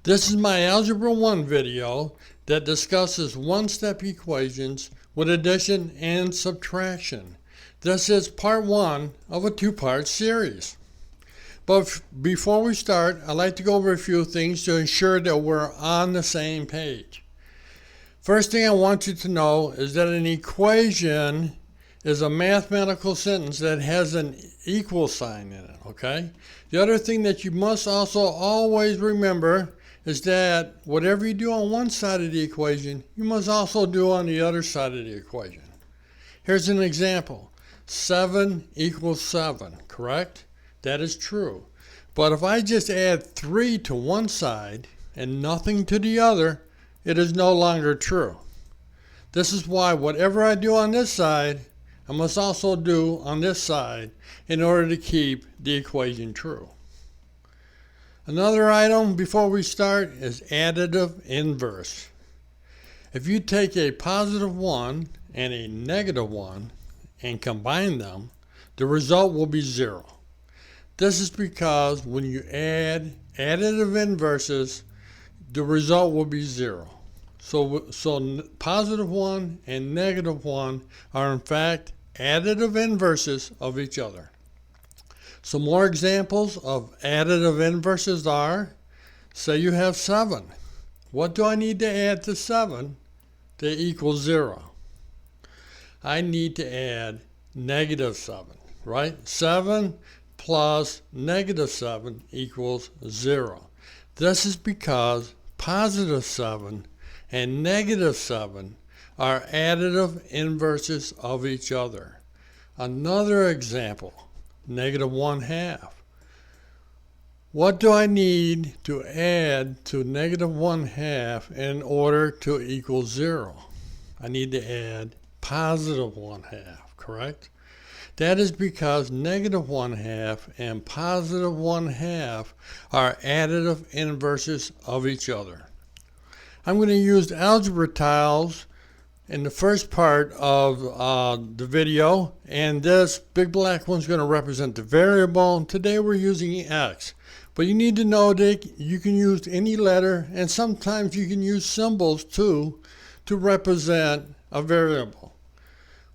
This is my Algebra 1 video that discusses one-step equations with addition and subtraction. This is part 1 of a two-part series. But before we start, I'd like to go over a few things to ensure that we're on the same page. First thing I want you to know is that an equation is a mathematical sentence that has an equal sign in it, okay? The other thing that you must also always remember is that whatever you do on one side of the equation, you must also do on the other side of the equation. Here's an example. 7 equals 7, correct? That is true. But if I just add 3 to one side and nothing to the other, it is no longer true. This is why whatever I do on this side, I must also do on this side in order to keep the equation true. Another item before we start is additive inverse. If you take a positive 1 and a negative 1 and combine them, the result will be 0. This is because when you add additive inverses, the result will be 0. So positive 1 and negative 1 are in fact additive inverses of each other. Some more examples of additive inverses are, say you have 7. What do I need to add to 7 to equal 0? I need to add negative 7, right? 7 plus negative 7 equals 0. This is because positive 7 and negative 7 are additive inverses of each other. Another example, negative 1/2. What do I need to add to negative 1/2 in order to equal 0? I need to add positive 1/2, correct? That is because negative 1/2 and positive 1/2 are additive inverses of each other. I'm going to use algebra tiles in the first part of the video, and this big black one is going to represent the variable. Today we're using x, but you need to know that you can use any letter, and sometimes you can use symbols too to represent a variable.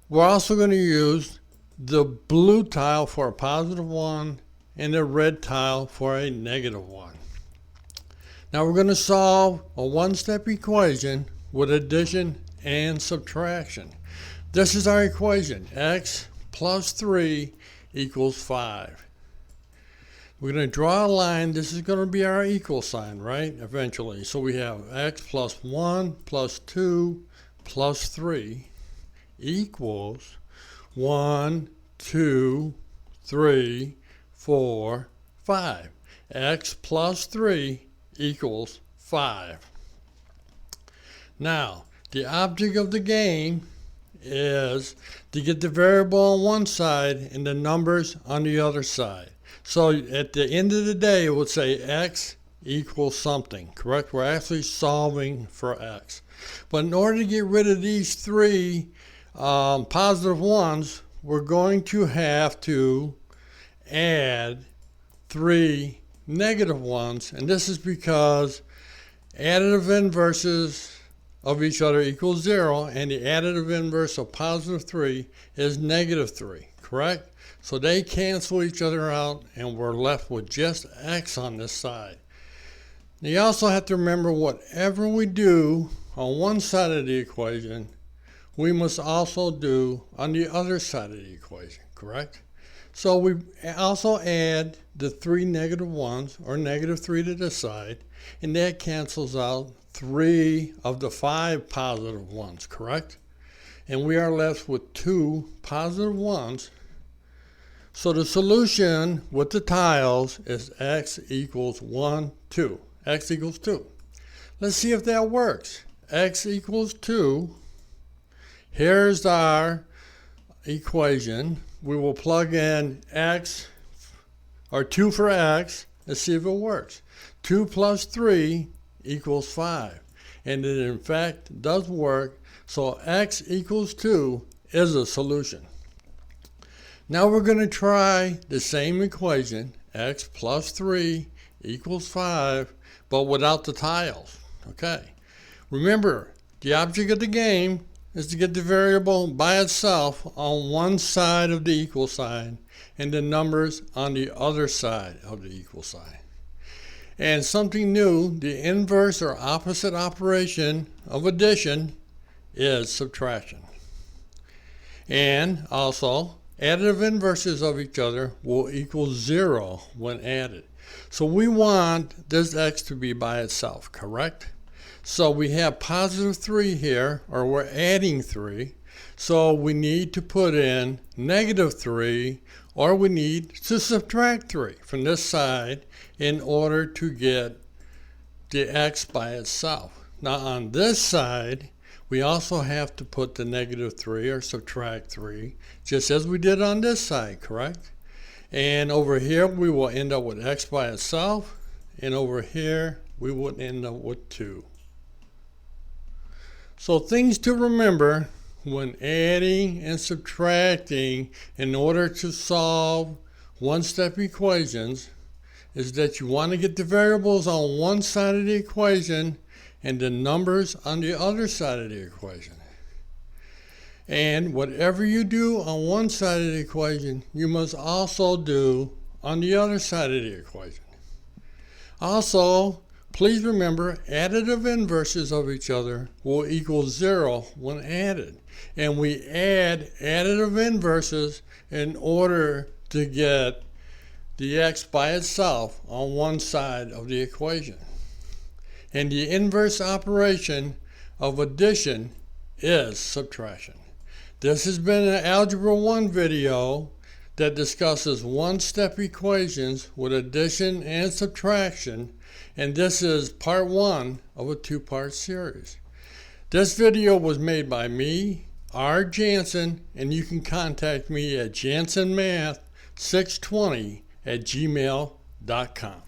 We're also going to use the blue tile for a positive 1 and the red tile for a negative 1. Now we're going to solve a one-step equation with addition and subtraction. This is our equation. X plus 3 equals 5. We're going to draw a line. This is going to be our equal sign, right? Eventually. So we have x plus 1 plus 2 plus 3 equals 1, 2, 3, 4, 5. X plus 3 equals 5. Now, the object of the game is to get the variable on one side and the numbers on the other side. So at the end of the day, it would say x equals something, correct? We're actually solving for x. But in order to get rid of these three positive ones, we're going to have to add 3 negative ones. And this is because additive inverses of each other equals 0, and the additive inverse of positive 3 is negative 3, correct? So they cancel each other out, and we're left with just x on this side. Now you also have to remember, whatever we do on one side of the equation, we must also do on the other side of the equation, correct? So we also add the 3 negative ones, or negative 3 to the side, and that cancels out 3 of the 5 positive ones, correct? And we are left with 2 positive ones. So the solution with the tiles is x equals 1, 2. X equals 2. Let's see if that works. X equals 2. Here's our equation. We will plug in x, or 2 for x, and see if it works. 2 plus 3 equals 5. And it in fact does work. So x equals 2 is a solution. Now we're going to try the same equation, x plus 3 equals 5, but without the tiles. Okay. Remember, the object of the game is to get the variable by itself on one side of the equal sign and the numbers on the other side of the equal sign. And something new, the inverse or opposite operation of addition is subtraction. And also, additive inverses of each other will equal 0 when added. So we want this x to be by itself, correct? So we have positive 3 here, or we're adding 3. So we need to put in negative 3, or we need to subtract 3 from this side in order to get the x by itself. Now on this side, we also have to put the negative 3 or subtract 3, just as we did on this side, correct? And over here, we will end up with x by itself, and over here, we would end up with 2. So things to remember when adding and subtracting in order to solve one-step equations is that you want to get the variables on one side of the equation and the numbers on the other side of the equation. And whatever you do on one side of the equation, you must also do on the other side of the equation. Also, please remember, additive inverses of each other will equal 0 when added. And we add additive inverses in order to get the x by itself on one side of the equation. And the inverse operation of addition is subtraction. This has been an Algebra 1 video that discusses one-step equations with addition and subtraction, and this is part 1 of a 2-part series. This video was made by me, R. Jansen, and you can contact me at jansonmath620@gmail.com.